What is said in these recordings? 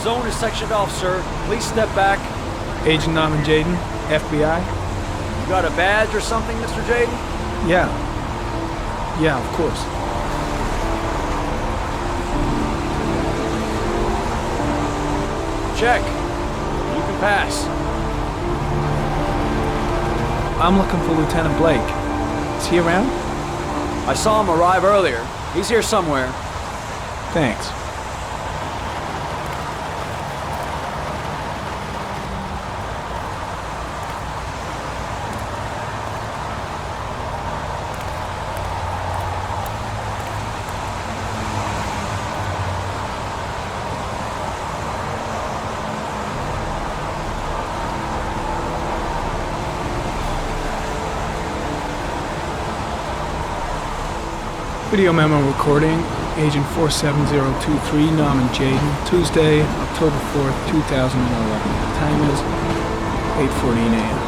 zone is sectioned off, sir. Please step back. Agent Norman Jayden, FBI? You got a badge or something, Mr. Jayden? Yeah. Yeah, of course. Check. You can pass. I'm looking for Lieutenant Blake. Is he around? I saw him arrive earlier. He's here somewhere. Thanks. Video memo recording, Agent 47023, Norman Jayden, Tuesday, October 4th, 2011. Time is 8:14 a.m.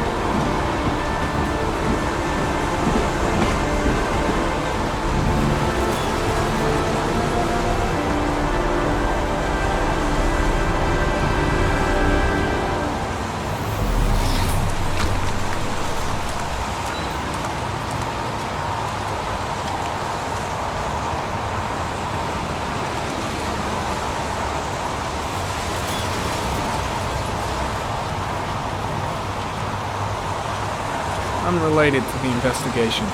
Unrelated to the investigation.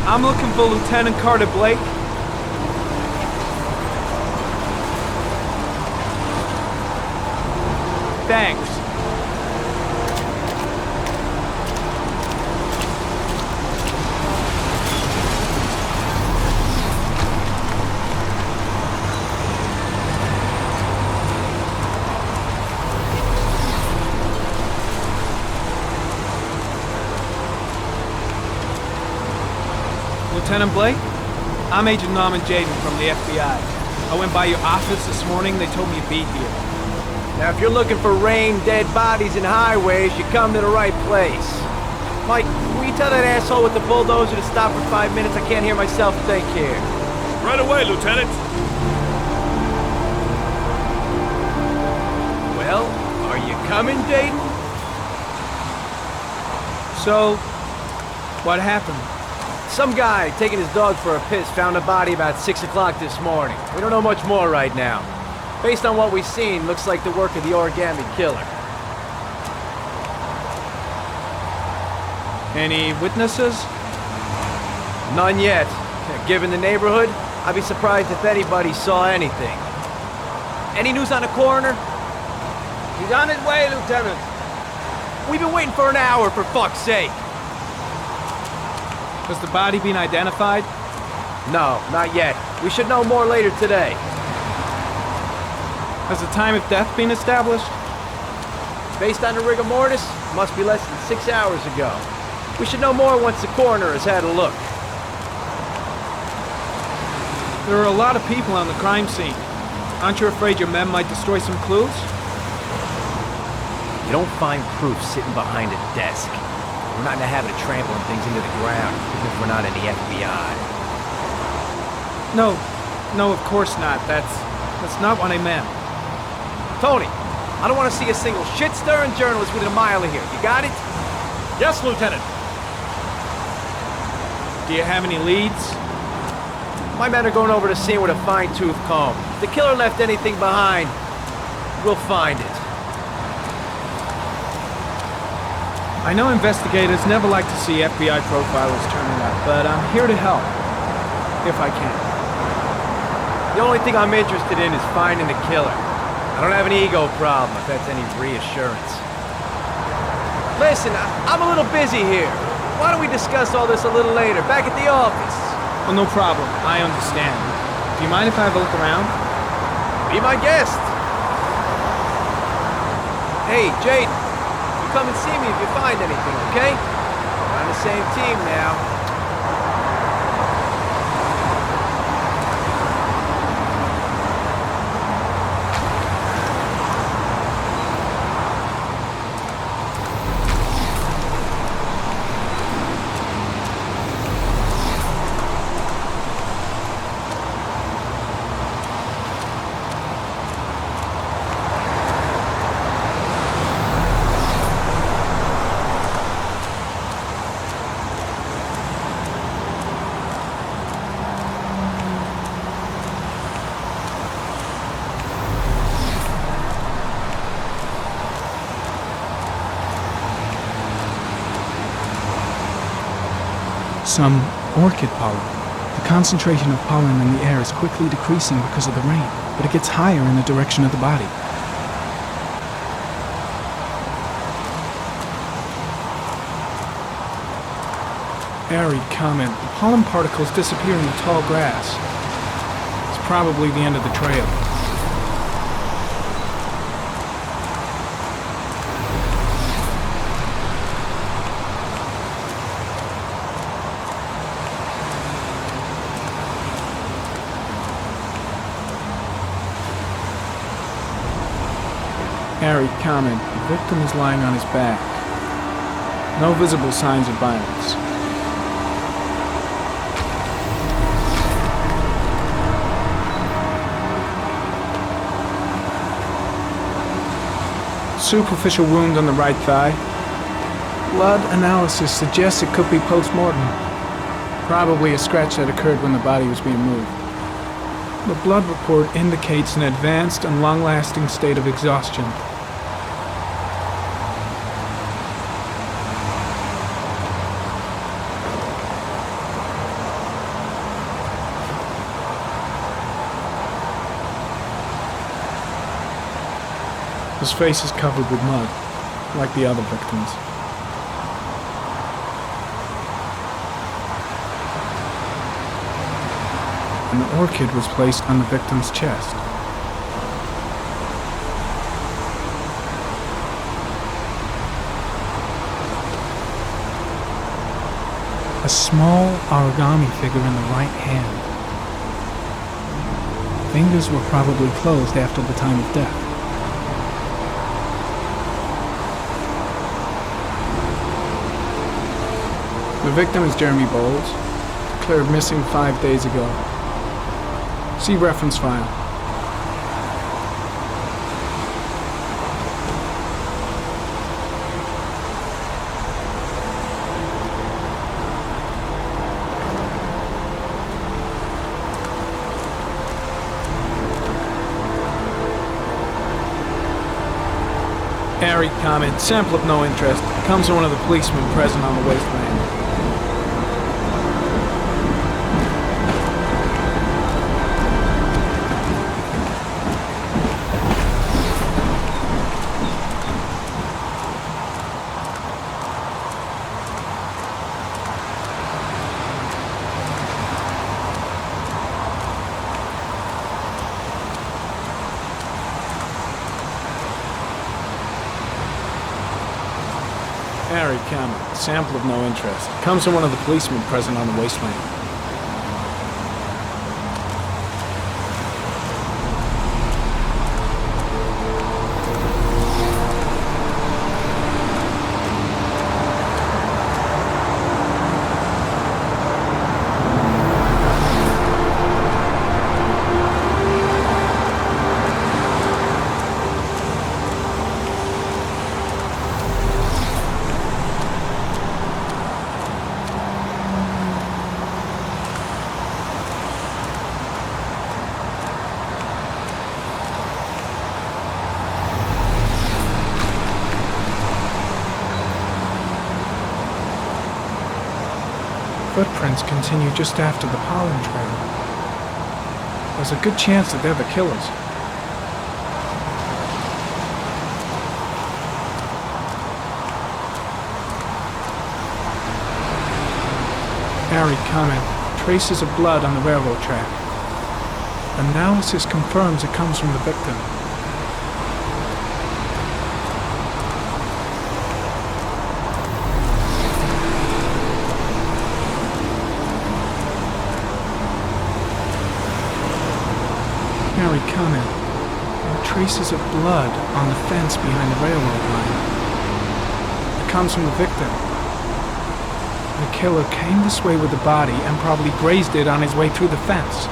I'm looking for Lieutenant Carter Blake. Thanks. Lieutenant Blake? I'm Agent Norman Jayden from the FBI. I went by your office this morning, they told me you'd be here. Now, if you're looking for rain, dead bodies, and highways, you come to the right place. Mike, will you tell that asshole with the bulldozer to stop for 5 minutes? I can't hear myself think here. Right away, Lieutenant. Well, are you coming, Jayden? So, what happened? Some guy taking his dog for a piss found a body about 6 o'clock this morning. We don't know much more right now. Based on what we've seen, looks like the work of the origami killer. Any witnesses? None yet. Given the neighborhood, I'd be surprised if anybody saw anything. Any news on the coroner? He's on his way, Lieutenant. We've been waiting for an hour, for fuck's sake. Has the body been identified? No, not yet. We should know more later today. Has the time of death been established? Based on the rigor mortis, must be less than 6 hours ago. We should know more once the coroner has had a look. There are a lot of people on the crime scene. Aren't you afraid your men might destroy some clues? You don't find proof sitting behind a desk. We're not in the habit of trampling things into the ground, even if we're not in the FBI. No, of course not. That's not what I meant. Tony, I don't want to see a single shit-stirring journalist within a mile of here. You got it? Yes, Lieutenant. Do you have any leads? My men are going over the scene with a fine-tooth comb. If the killer left anything behind, we'll find it. I know investigators never like to see FBI profilers turning up, but I'm here to help, if I can. The only thing I'm interested in is finding the killer. I don't have an ego problem, if that's any reassurance. Listen, I'm a little busy here. Why don't we discuss all this a little later, back at the office? Oh, no problem. I understand. Do you mind if I have a look around? Be my guest. Hey, Jade. Come and see me if you find anything, okay? We're on the same team now. Some orchid pollen. The concentration of pollen in the air is quickly decreasing because of the rain, but it gets higher in the direction of the body. Arid comment. The pollen particles disappear in the tall grass. It's probably the end of the trail. Arid comment. The victim is lying on his back. No visible signs of violence. Superficial wound on the right thigh. Blood analysis suggests it could be post-mortem. Probably a scratch that occurred when the body was being moved. The blood report indicates an advanced and long-lasting state of exhaustion. His face is covered with mud, like the other victims. An orchid was placed on the victim's chest. A small origami figure in the right hand. Fingers were probably closed after the time of death. The victim is Jeremy Bowles, declared missing 5 days ago. See reference file. Arid comment, sample of no interest, comes from one of the policemen present on the wasteland. Arid comment, sample of no interest. Comes from one of the policemen present on the wasteland. Footprints continue just after the pollen trail. There's a good chance that they're the killers. Arid comment, traces of blood on the railroad track. Analysis confirms it comes from the victim. Arid comment, traces of blood on the fence behind the railroad line. It comes from the victim. The killer came this way with the body and probably grazed it on his way through the fence.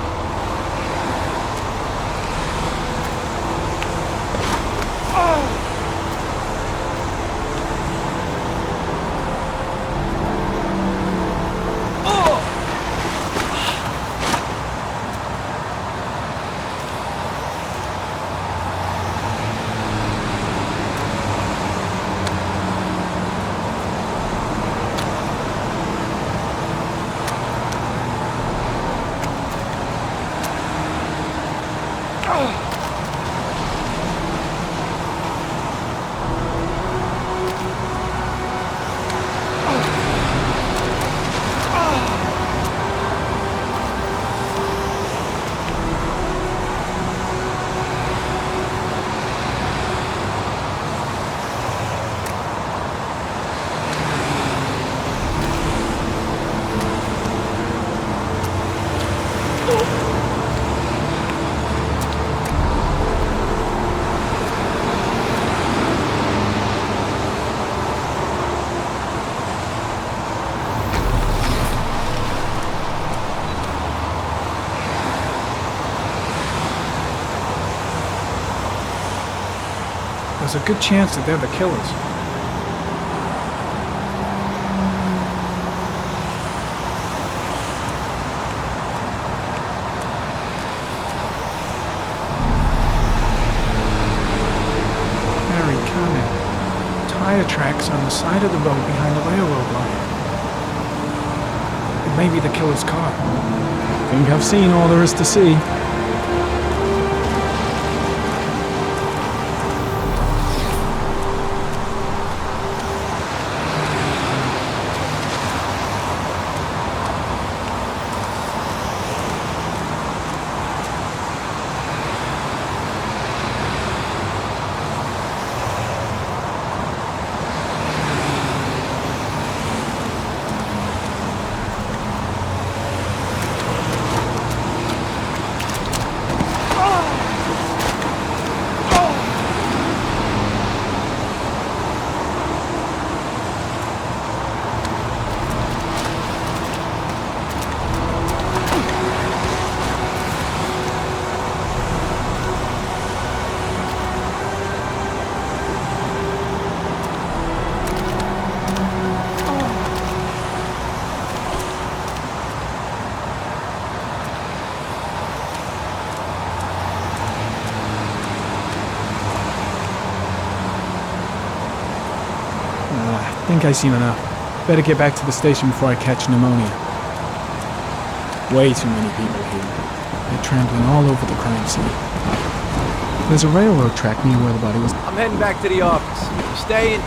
There's a good chance that they're the killers. Harry, comment. Tire tracks on the side of the road behind the railroad line. It may be the killer's car. Think I've seen all there is to see. I think I've seen enough. Better get back to the station before I catch pneumonia. Way too many people here. They're trampling all over the crime scene. There's a railroad track near where the body was. I'm heading back to the office. You staying?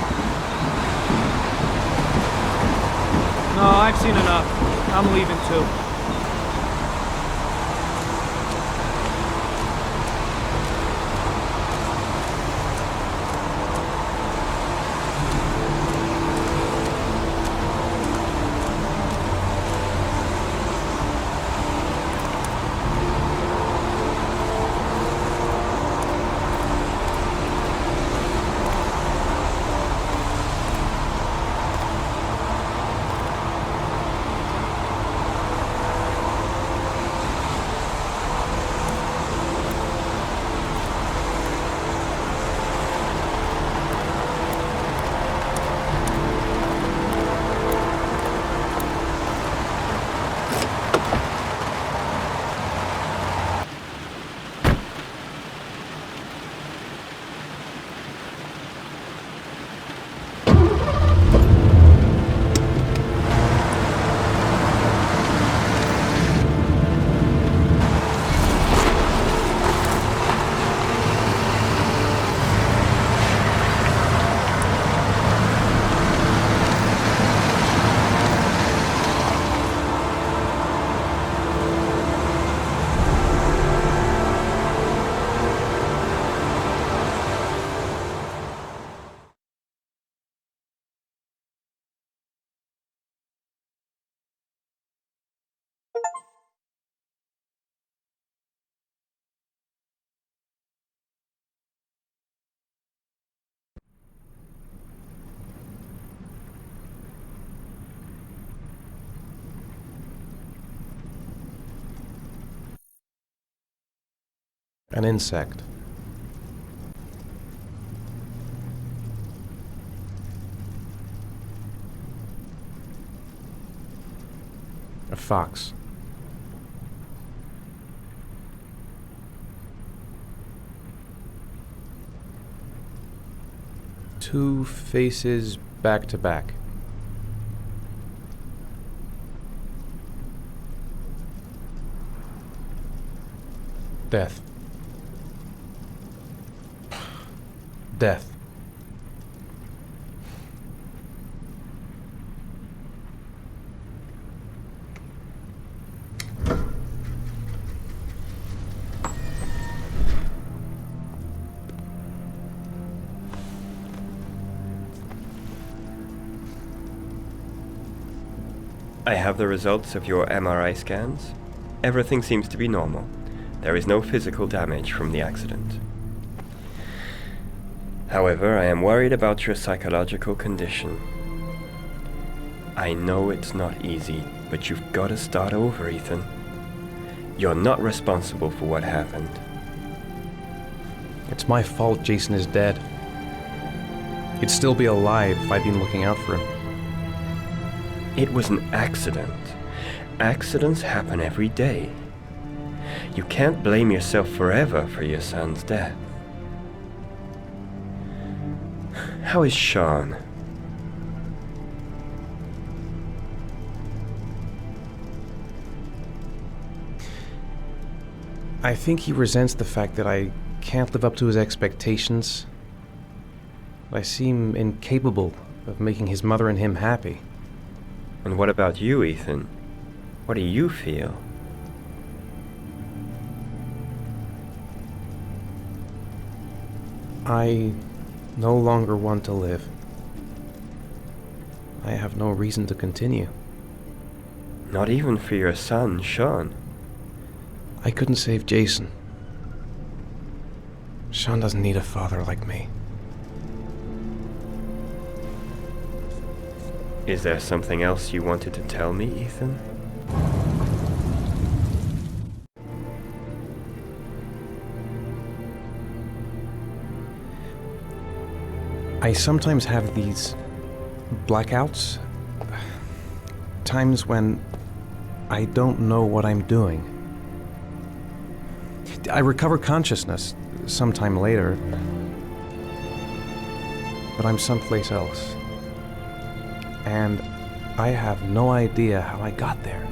No, I've seen enough. I'm leaving too. An insect. A fox. Two faces back to back. Death. Death. I have the results of your MRI scans. Everything seems to be normal. There is no physical damage from the accident. However, I am worried about your psychological condition. I know it's not easy, but you've got to start over, Ethan. You're not responsible for what happened. It's my fault Jason is dead. He'd still be alive if I'd been looking out for him. It was an accident. Accidents happen every day. You can't blame yourself forever for your son's death. How is Sean? I think he resents the fact that I can't live up to his expectations. I seem incapable of making his mother and him happy. And what about you, Ethan? What do you feel? I no longer want to live. I have no reason to continue. Not even for your son, Sean. I couldn't save Jason. Sean doesn't need a father like me. Is there something else you wanted to tell me, Ethan? I sometimes have these blackouts. Times when I don't know what I'm doing. I recover consciousness sometime later, but I'm someplace else. And I have no idea how I got there.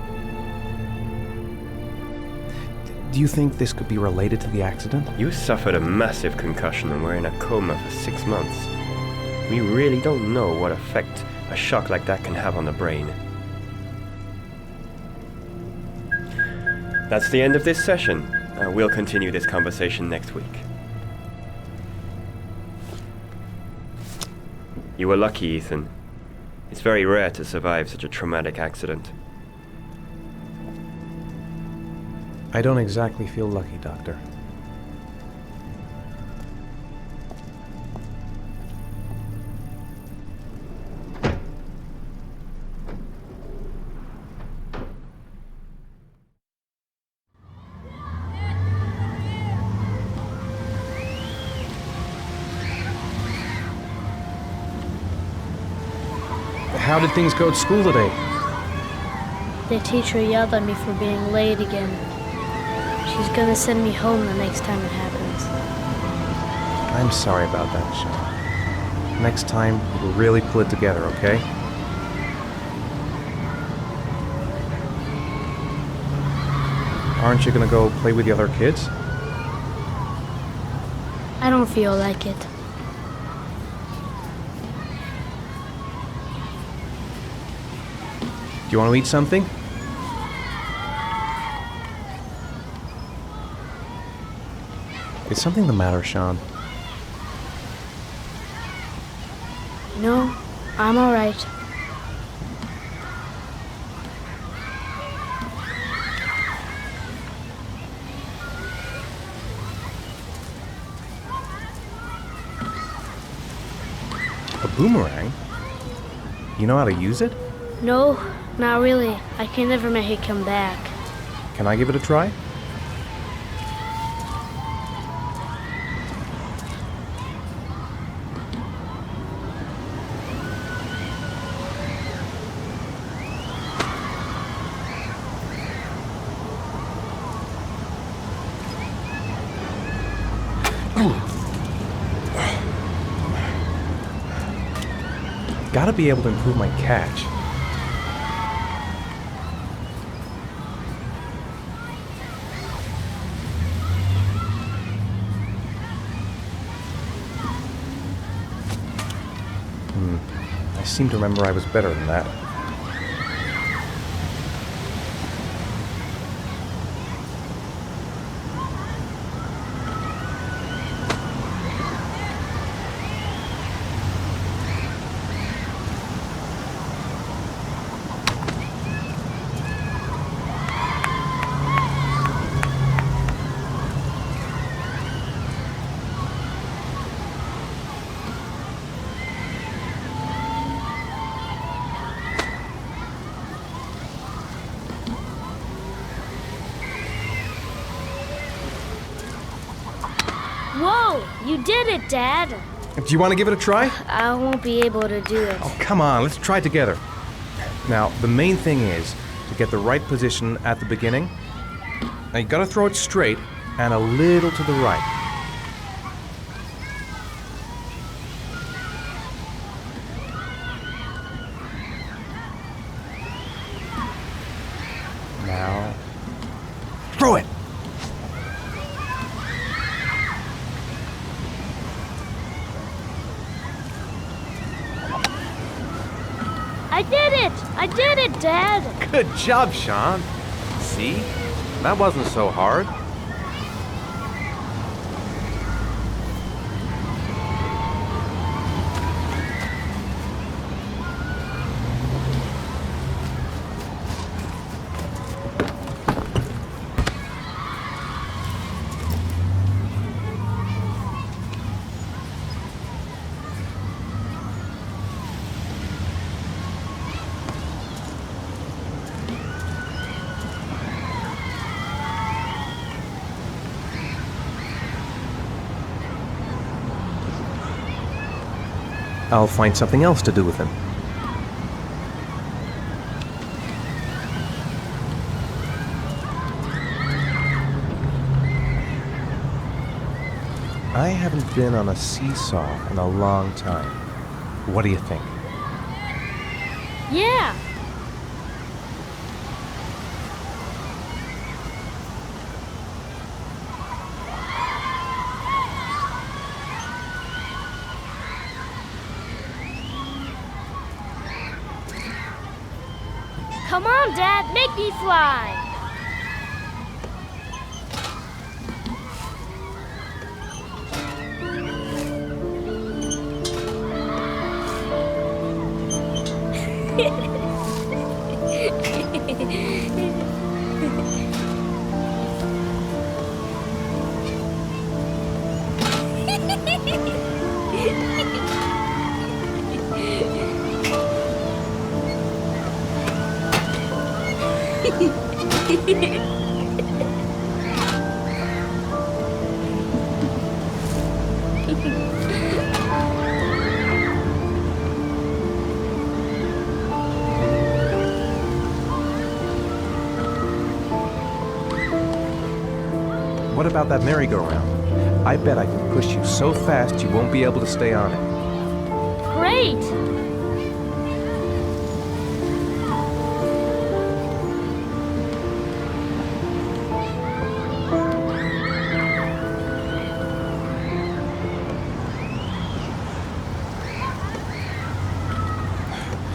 Do you think this could be related to the accident? You suffered a massive concussion and were in a coma for 6 months. We really don't know what effect a shock like that can have on the brain. That's the end of this session. We'll continue this conversation next week. You were lucky, Ethan. It's very rare to survive such a traumatic accident. I don't exactly feel lucky, Doctor. How did things go at school today? The teacher yelled at me for being late again. She's gonna send me home the next time it happens. I'm sorry about that, Sean. Next time, we'll really pull it together, okay? Aren't you gonna go play with the other kids? I don't feel like it. Do you want to eat something? Is something the matter, Sean? No, I'm alright. A boomerang? You know how to use it? No, not really. I can never make it come back. Can I give it a try? Gotta be able to improve my catch. I seem to remember I was better than that. Whoa! You did it, Dad! Do you want to give it a try? I won't be able to do it. Oh, come on, let's try it together. Now, the main thing is to get the right position at the beginning. Now, you gotta throw it straight and a little to the right. Now, throw it! I did it! I did it, Dad! Good job, Sean. See? That wasn't so hard. I'll find something else to do with him. I haven't been on a seesaw in a long time. What do you think? Yeah! Come on, Dad, make me fly! What about that merry-go-round? I bet I can push you so fast you won't be able to stay on it. Great!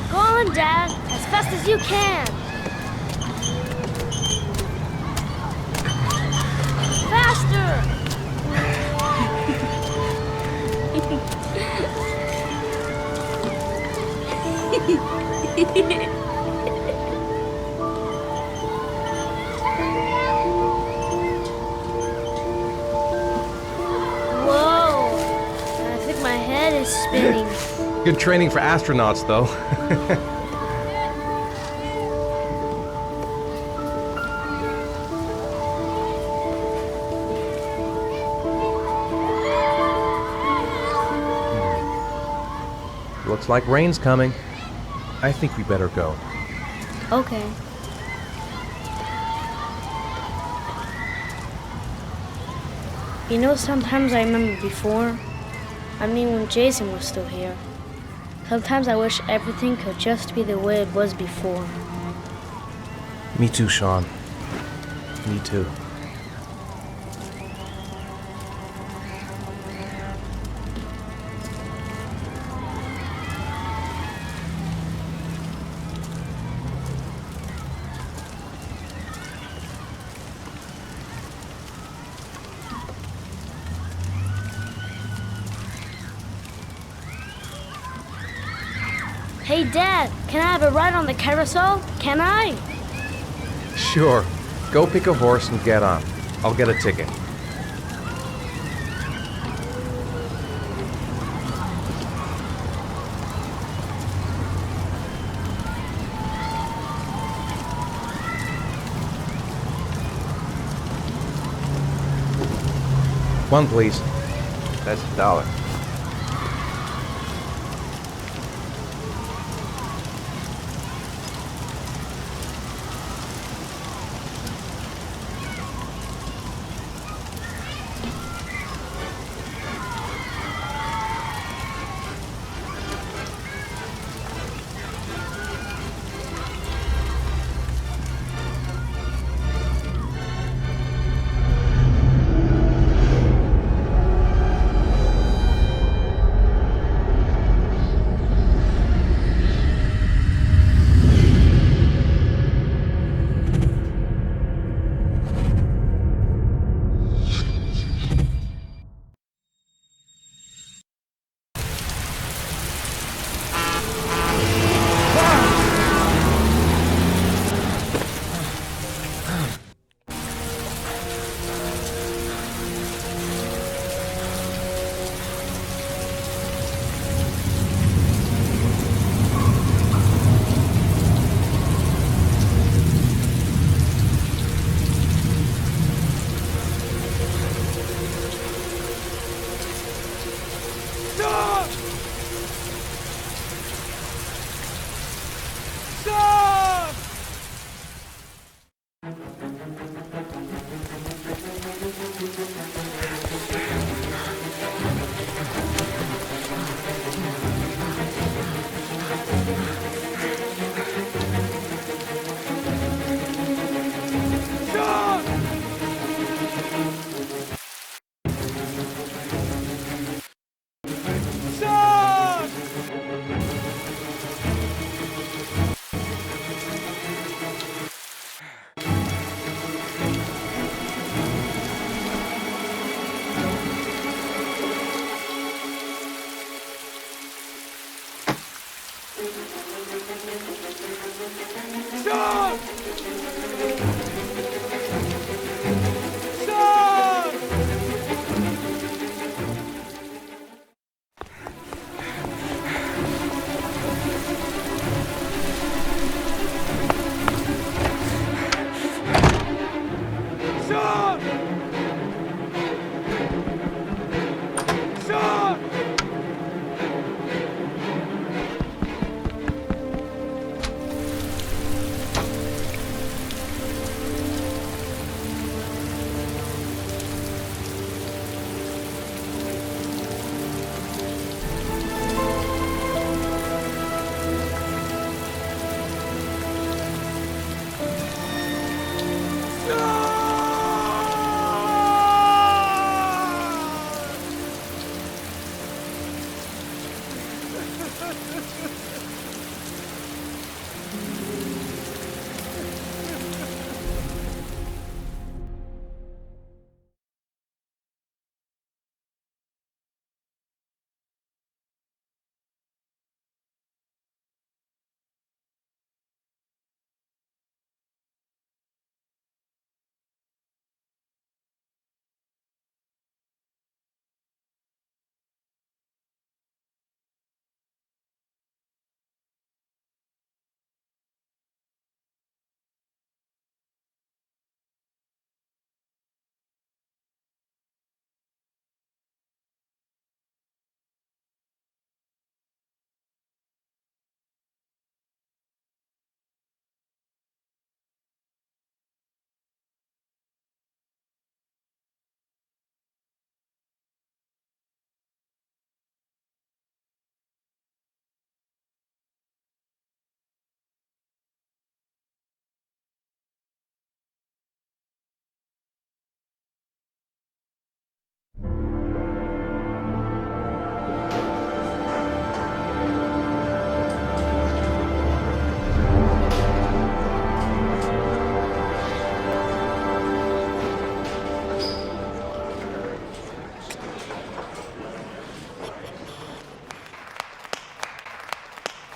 Go on, Dad, as fast as you can. Faster! Whoa! I think my head is spinning. Good training for astronauts, though. Looks like rain's coming. I think we better go. Okay. You know, sometimes I remember before. I mean, when Jason was still here. Sometimes I wish everything could just be the way it was before. Me too, Sean. Me too. Hey, Dad, can I have a ride on the carousel? Can I? Sure. Go pick a horse and get on. I'll get a ticket. One, please. That's $1.